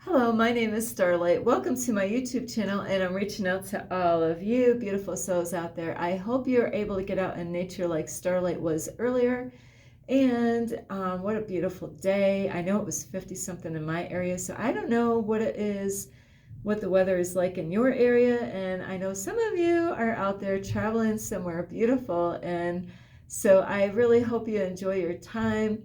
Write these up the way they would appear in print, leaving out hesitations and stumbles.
Hello, my name is Starlight. Welcome to my YouTube channel, and I'm reaching out to all of you beautiful souls out there. I hope you're able to get out in nature like Starlight was earlier. And what a beautiful day. I know it was 50 something in my area, so I don't know what it is, what the weather is like in your area. And I know some of you are out there traveling somewhere beautiful. And so I really hope you enjoy your time.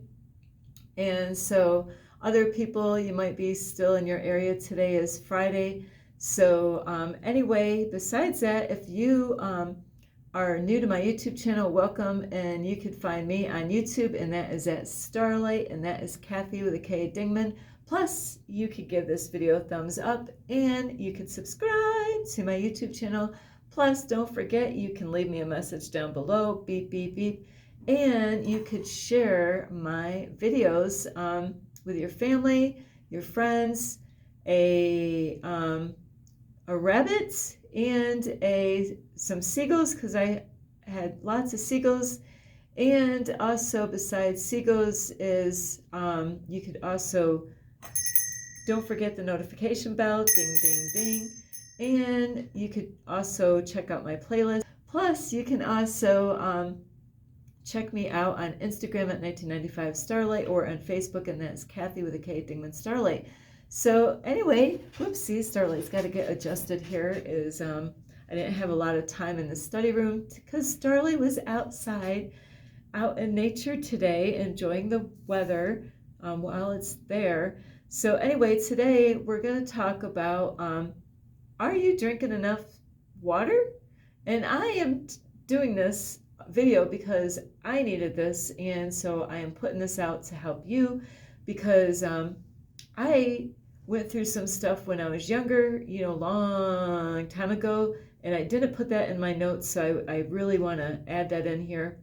And so other people, you might be still in your area. Today is Friday. So anyway, besides that, if you are new to my YouTube channel, welcome. And you can find me on YouTube, and that is at Starlight, and that is Kathy with a K Dingman. Plus, you could give this video a thumbs up, and you could subscribe to my YouTube channel. Plus, don't forget, you can leave me a message down below, beep, beep, beep. And you could share my videos with your family, your friends, a rabbit, and some seagulls, because I had lots of seagulls. And also, besides seagulls, is you could also, don't forget the notification bell, ding, ding, ding. And you could also check out my playlist. Plus, you can also check me out on Instagram at 1995 Starlight, or on Facebook, and that's Kathy with a K Dingman Starlight. So anyway, whoopsie, Starlight's got to get adjusted here. I didn't have a lot of time in the study room because Starlight was outside, out in nature today, enjoying the weather while it's there. So anyway, today we're going to talk about, are you drinking enough water? And I am doing this video because I needed this, and so I am putting this out to help you, because I went through some stuff when I was younger, long time ago, and I didn't put that in my notes, so I really want to add that in here,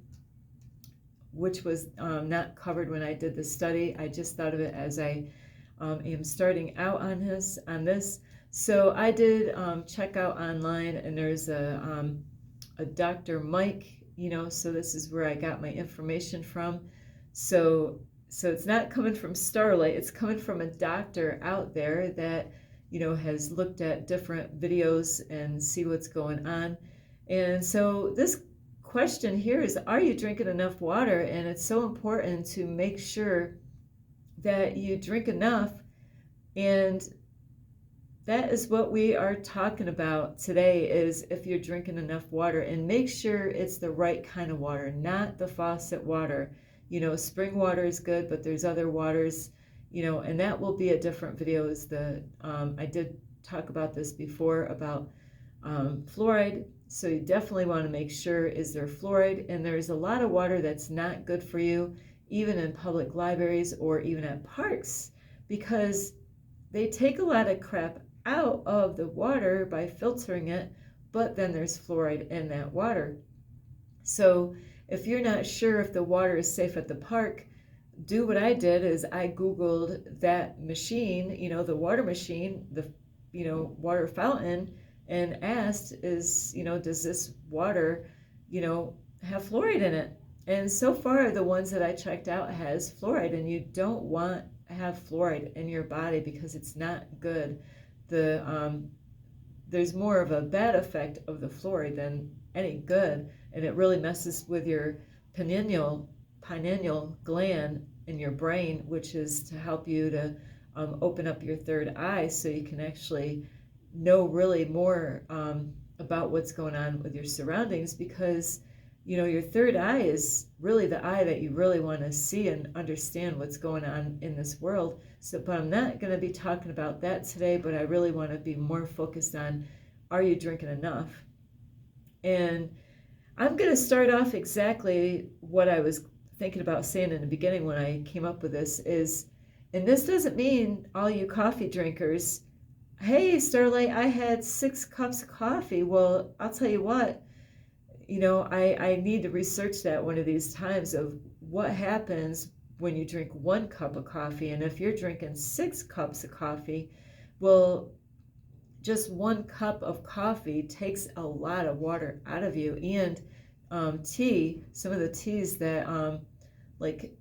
which was not covered when I did the study. I just thought of it as I am starting out on this. So I did check out online, and there's a Dr. Mike, so this is where I got my information from. So it's not coming from Starlight, it's coming from a doctor out there that, has looked at different videos and see what's going on. And so this question here is, are you drinking enough water? And it's so important to make sure that you drink enough. And that is what we are talking about today, is if you're drinking enough water, and make sure it's the right kind of water, not the faucet water. Spring water is good, but there's other waters, and that will be a different video. I did talk about this before about fluoride. So you definitely want to make sure, is there fluoride? And there's a lot of water that's not good for you, even in public libraries or even at parks, because they take a lot of crap out of the water by filtering it, but then there's fluoride in that water. So if you're not sure if the water is safe at the park, do what I did, is I Googled that machine, the water machine, the water fountain, and asked, does this water, have fluoride in it? And so far, the ones that I checked out has fluoride, and you don't want to have fluoride in your body because it's not good. There's more of a bad effect of the fluoride than any good, and it really messes with your pineal gland in your brain, which is to help you to open up your third eye, so you can actually know really more about what's going on with your surroundings, because your third eye is really the eye that you really want to see and understand what's going on in this world. But I'm not going to be talking about that today, but I really want to be more focused on, are you drinking enough? And I'm going to start off exactly what I was thinking about saying in the beginning when I came up with this is, and this doesn't mean all you coffee drinkers, hey, Starlight, I had 6 cups of coffee. Well, I'll tell you what, I need to research that one of these times, of what happens when you drink 1 cup of coffee. And if you're drinking 6 cups of coffee, well, just 1 cup of coffee takes a lot of water out of you. And tea, some of the teas that, like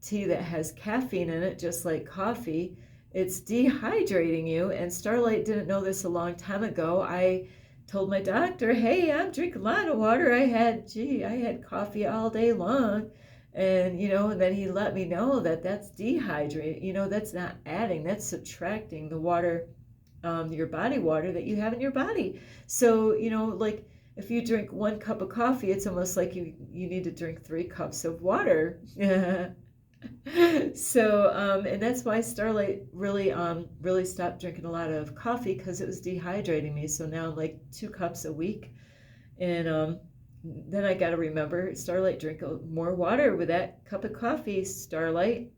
tea that has caffeine in it, just like coffee, it's dehydrating you. And Starlight didn't know this a long time ago. I told my doctor, hey, I'm drinking a lot of water. I had coffee all day long. And, and then he let me know that that's dehydrating. That's not adding, that's subtracting the water, your body water that you have in your body. So, like if you drink 1 cup of coffee, it's almost like you need to drink 3 cups of water. So, and that's why Starlight really stopped drinking a lot of coffee, because it was dehydrating me. So now I'm like 2 cups a week. And then I got to remember, Starlight, drink more water with that cup of coffee, Starlight.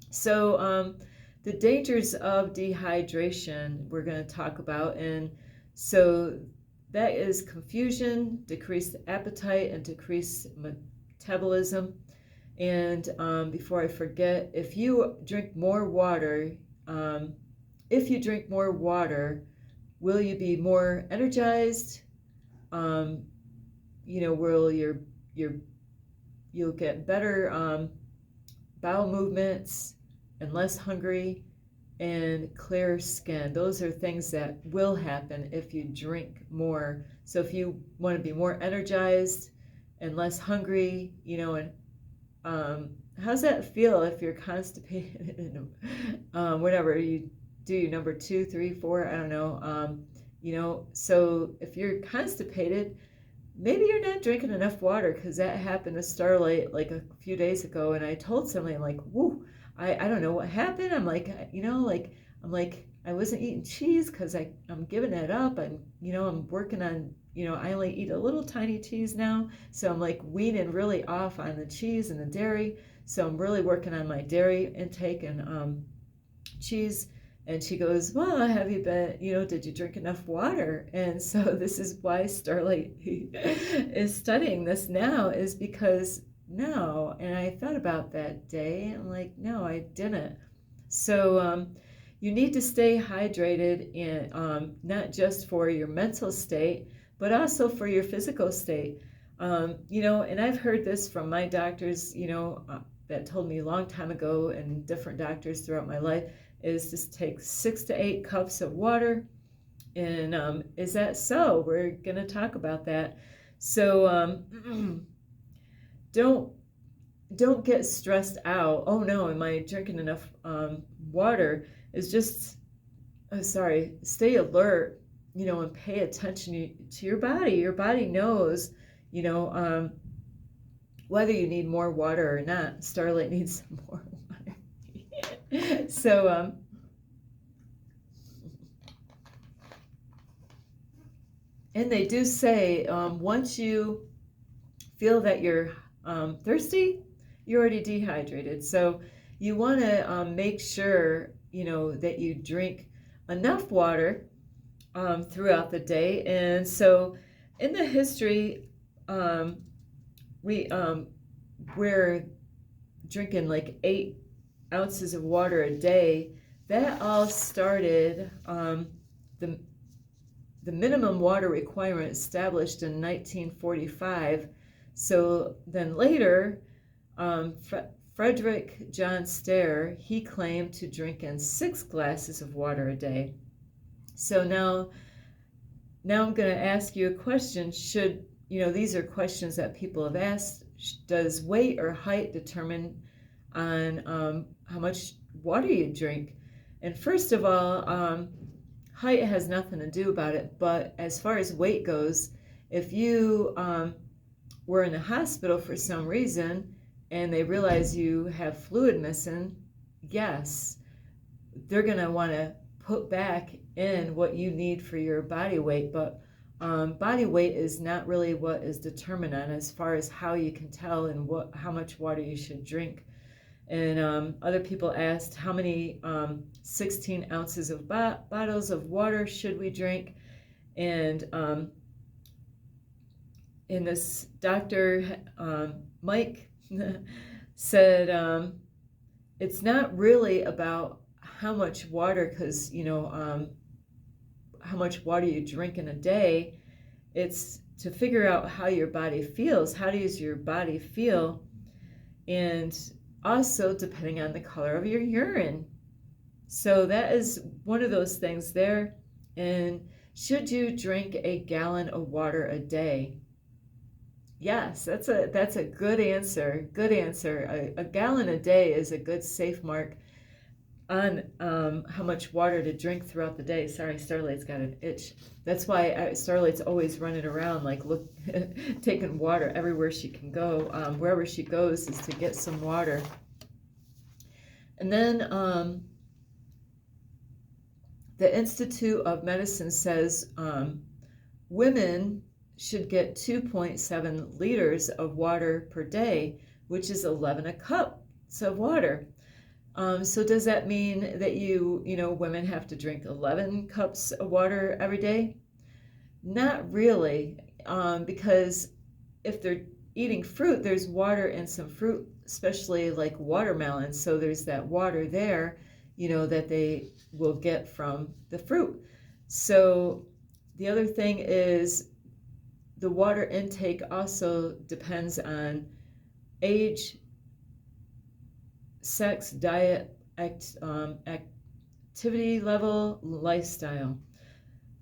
So the dangers of dehydration we're going to talk about. And so that is confusion, decreased appetite, and decreased metabolism. And before I forget, if you drink more water, will you be more energized? Will you'll get better bowel movements and less hungry and clear skin. Those are things that will happen if you drink more. So if you want to be more energized and less hungry, and how's that feel if you're constipated? Whatever you do, your number 2, 3, 4, I don't know. So if you're constipated, maybe you're not drinking enough water, because that happened to Starlight like a few days ago. And I told somebody, I'm like, whoo, I don't know what happened. I'm like, I wasn't eating cheese because I'm giving it up. I'm working on, I only eat a little tiny cheese now. So I'm like weaning really off on the cheese and the dairy. So I'm really working on my dairy intake and cheese. And she goes, well, have you been, did you drink enough water? And so this is why Starlight is studying this now, is because no. And I thought about that day. I'm like, no, I didn't. So you need to stay hydrated, in not just for your mental state, but also for your physical state. And I've heard this from my doctors, that told me a long time ago, and different doctors throughout my life, is just take 6 to 8 cups of water. And is that so? We're going to talk about that. So don't get stressed out. Oh no, am I drinking enough water? Is just, stay alert, and pay attention to your body. Your body knows, whether you need more water or not. Starlight needs some more water. So, and they do say, once you feel that you're thirsty, you're already dehydrated. So you want to make sure, that you drink enough water throughout the day. And so in the history, we're drinking like 8 ounces of water a day. That all started, the minimum water requirement established in 1945. So then later, Frederick John Stair, he claimed to drink in 6 glasses of water a day. So now I'm going to ask you a question. These are questions that people have asked. Does weight or height determine on how much water you drink? And first of all, height has nothing to do about it. But as far as weight goes, if you were in the hospital for some reason and they realize you have fluid missing, yes, they're going to want to put back in what you need for your body weight. But body weight is not really what is determined on as far as how you can tell and how much water you should drink. And other people asked how many 16 ounces of bottles of water should we drink. And in this Dr. Mike said it's not really about how much water, because how much water you drink in a day. It's to figure out how your body feels. How does your body feel? And also depending on the color of your urine. So that is one of those things there. And should you drink a gallon of water a day? Yes, that's a good answer. Good answer. A gallon a day is a good safe mark on how much water to drink throughout the day. Sorry, Starlight's got an itch. That's why Starlight's always running around, like look, taking water everywhere she can go. Wherever she goes is to get some water. And then the Institute of Medicine says women should get 2.7 liters of water per day, which is 11 cups of water. So does that mean that women have to drink 11 cups of water every day? Not really, because if they're eating fruit, there's water in some fruit, especially like watermelon. So there's that water there, that they will get from the fruit. So the other thing is the water intake also depends on age, sex, diet, activity level, lifestyle.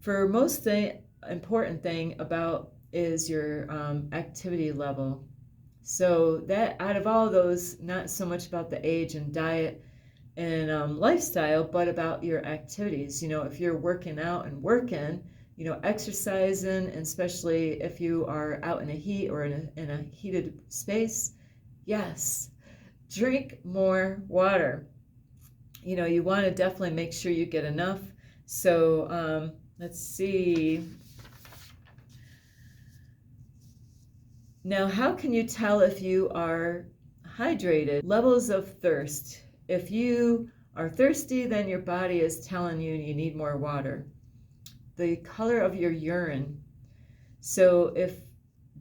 For most, the important thing about is your activity level. So that out of all those, not so much about the age and diet and lifestyle, but about your activities. If you're working out and working, exercising, and especially if you are out in a heat or in a heated space, yes, drink more water. You want to definitely make sure you get enough. So let's see. Now, how can you tell if you are hydrated? Levels of thirst. If you are thirsty, then your body is telling you need more water. The color of your urine. So if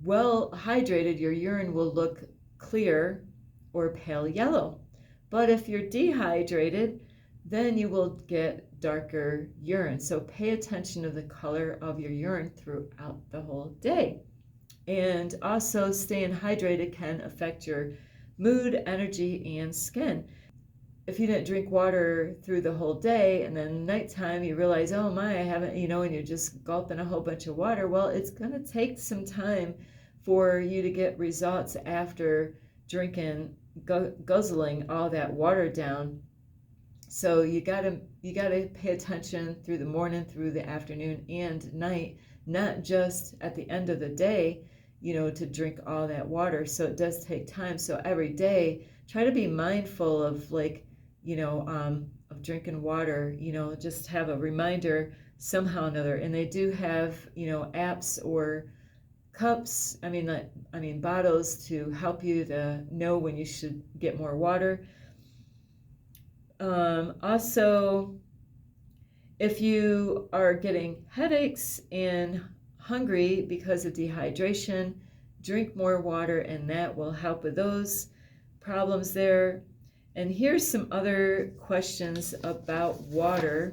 well hydrated, your urine will look clear or pale yellow. But if you're dehydrated, then you will get darker urine. So pay attention to the color of your urine throughout the whole day. And also, staying hydrated can affect your mood, energy, and skin. If you didn't drink water through the whole day and then nighttime you realize, oh my, I haven't, and you're just gulping a whole bunch of water, well, it's going to take some time for you to get results after drinking, guzzling all that water down. So you gotta pay attention through the morning, through the afternoon, and night, not just at the end of the day, to drink all that water. So it does take time. So every day, try to be mindful of of drinking water. Just have a reminder somehow or another. And they do have apps or cups. I mean bottles to help you to know when you should get more water. Also, if you are getting headaches and hungry because of dehydration, drink more water, and that will help with those problems there. And here's some other questions about water.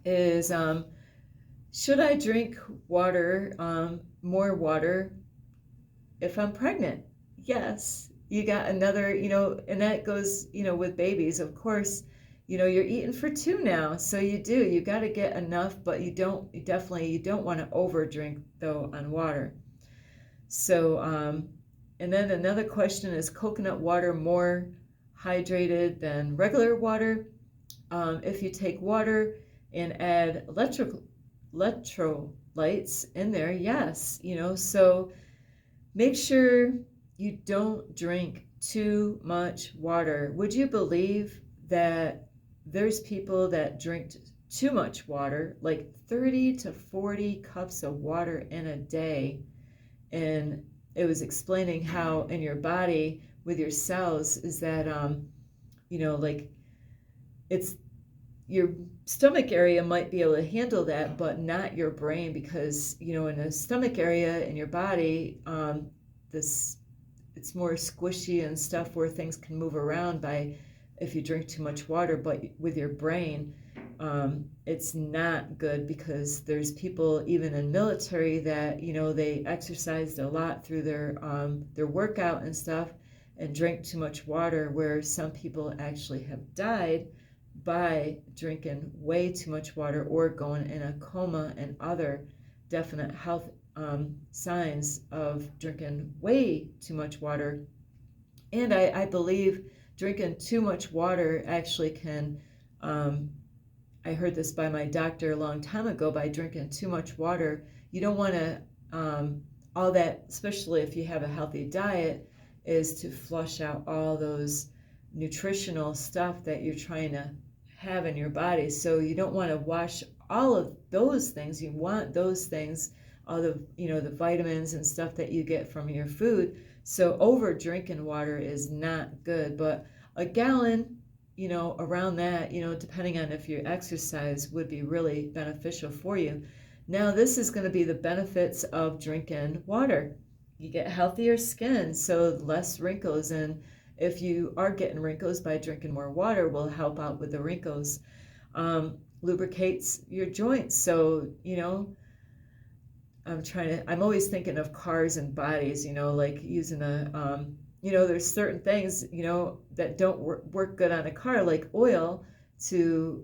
Is should I drink water, more water, if I'm pregnant? Yes. You got another, and that goes, with babies, of course, you're eating for two now. So you got to get enough, but you don't want to over drink though on water. So, and then another question is coconut water more hydrated than regular water? If you take water and add electrolytes in there, yes, so make sure you don't drink too much water. Would you believe that there's people that drink too much water, like 30 to 40 cups of water in a day? And it was explaining how in your body with your cells is that, like it's your stomach area might be able to handle that, but not your brain, because, in the stomach area in your body, it's more squishy and stuff where things can move around if you drink too much water. But with your brain, it's not good, because there's people even in military that they exercised a lot through their workout and stuff and drank too much water, where some people actually have died by drinking way too much water or going in a coma and other definite health signs of drinking way too much water. And I believe drinking too much water actually can, I heard this by my doctor a long time ago, by drinking too much water, you don't want to, all that, especially if you have a healthy diet, is to flush out all those nutritional stuff that you're trying to have in your body. So you don't want to wash all of those things. You want those things, all the, the vitamins and stuff that you get from your food. So over drinking water is not good, but a gallon, around that, depending on if you exercise, would be really beneficial for you. Now, this is going to be the benefits of drinking water. You get healthier skin, so less wrinkles, and if you are getting wrinkles, by drinking more water will help out with the wrinkles. Lubricates your joints, so, I'm always thinking of cars and bodies, like using a, there's certain things, that don't work good on a car, like oil, to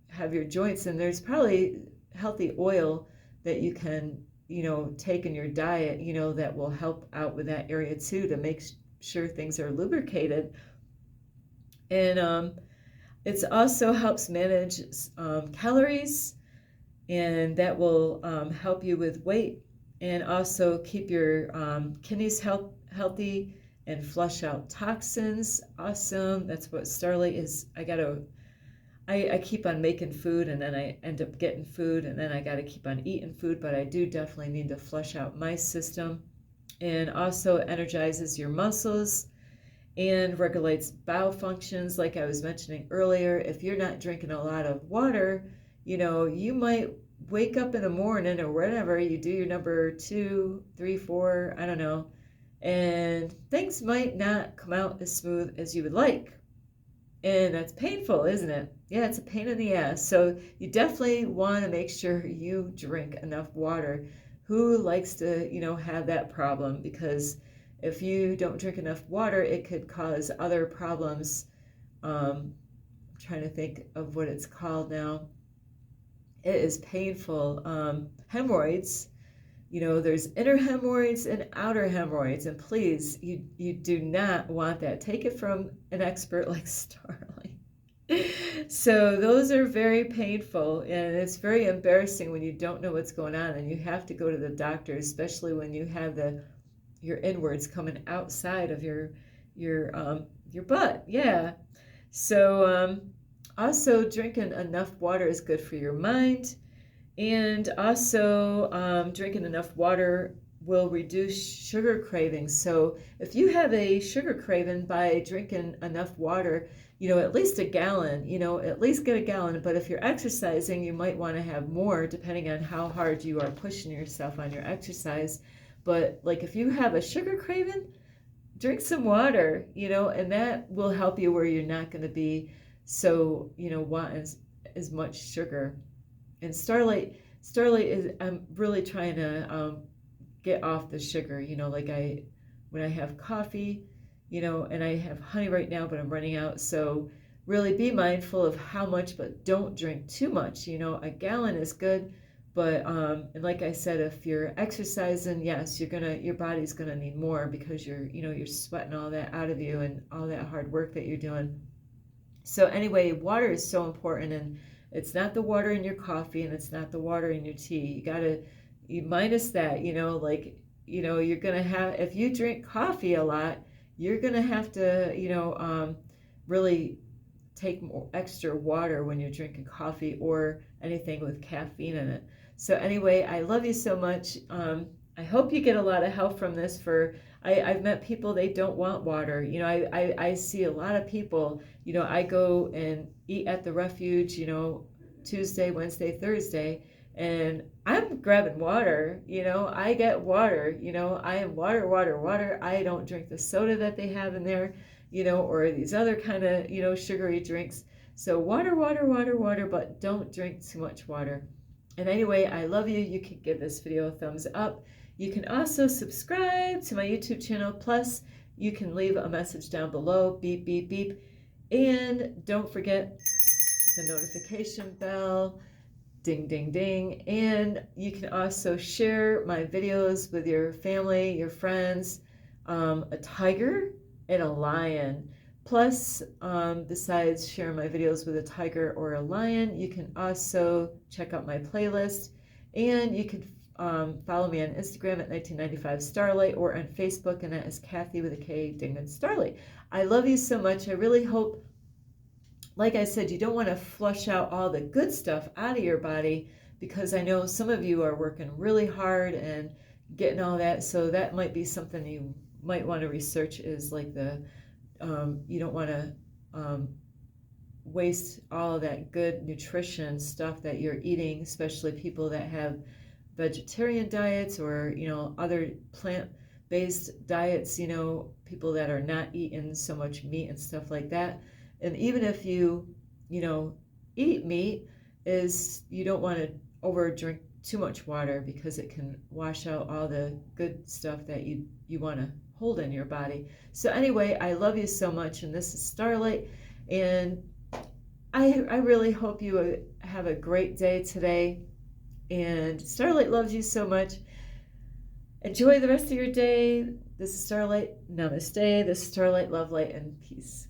have your joints. And there's probably healthy oil that you can, take in your diet, that will help out with that area too, to make sure things are lubricated. And it also helps manage calories, and that will help you with weight, and also keep your kidneys healthy and flush out toxins. Awesome. That's what Starlight is. I keep on making food, and then I end up getting food, and then I got to keep on eating food, but I do definitely need to flush out my system. And also energizes your muscles and regulates bowel functions. Like I was mentioning earlier, if you're not drinking a lot of water, you might wake up in the morning or whenever you do your number 2, 3, 4, I don't know, and things might not come out as smooth as you would like. And that's painful, isn't it? Yeah, it's a pain in the ass. So you definitely want to make sure you drink enough water. Who likes to, have that problem? Because if you don't drink enough water, it could cause other problems. I'm trying to think of what it's called now. It is painful. Hemorrhoids. There's inner hemorrhoids and outer hemorrhoids, and please, you do not want that. Take it from an expert like Starlight. So those are very painful, and it's very embarrassing when you don't know what's going on and you have to go to the doctor, especially when you have your inwards coming outside of your butt. Yeah. So also drinking enough water is good for your mind. And also drinking enough water will reduce sugar cravings. So if you have a sugar craving, by drinking enough water, at least a gallon, at least get a gallon. But if you're exercising, you might want to have more, depending on how hard you are pushing yourself on your exercise. But like if you have a sugar craving, drink some water, and that will help you where you're not going to be so, wanting as much sugar. And Starlight is, I'm really trying to get off the sugar, like when I have coffee, and I have honey right now, but I'm running out. So really be mindful of how much, but don't drink too much. A gallon is good, but and like I said, if you're exercising, yes, your body's gonna need more, because you're sweating all that out of you and all that hard work that you're doing. So anyway, water is so important, and it's not the water in your coffee, and it's not the water in your tea. You minus that, you're gonna have, if you drink coffee a lot, you're gonna have to, really take more extra water when you're drinking coffee or anything with caffeine in it. So anyway, I love you so much. I hope you get a lot of help from this. I've met people, they don't want water. I see a lot of people, I go and eat at the refuge, Tuesday, Wednesday, Thursday, and I'm grabbing water, I get water, I am water. I don't drink the soda that they have in there, or these other kind of, sugary drinks. So water, but don't drink too much water. And anyway, I love you. You can give this video a thumbs up. You can also subscribe to my YouTube channel. Plus, you can leave a message down below, beep, beep, beep. And don't forget, the notification bell, ding, ding, ding. And you can also share my videos with your family, your friends, a tiger and a lion. Plus, besides sharing my videos with a tiger or a lion, you can also check out my playlist, and you can follow me on Instagram at 1995 Starlight, or on Facebook, and that is Kathy with a K, Dingman Starlight. I love you so much. I really hope, like I said, you don't want to flush out all the good stuff out of your body, because I know some of you are working really hard and getting all that. So that might be something you might want to research, is like you don't want to waste all of that good nutrition stuff that you're eating, especially people that have vegetarian diets, or other plant-based diets, people that are not eating so much meat and stuff like that. And even if you eat meat, is you don't want to over drink too much water, because it can wash out all the good stuff that you want to hold in your body. So anyway, I love you so much, and this is Starlight, and I really hope you have a great day today, and Starlight loves you so much. Enjoy the rest of your day. This is Starlight. Namaste. This is Starlight, love, light, and peace.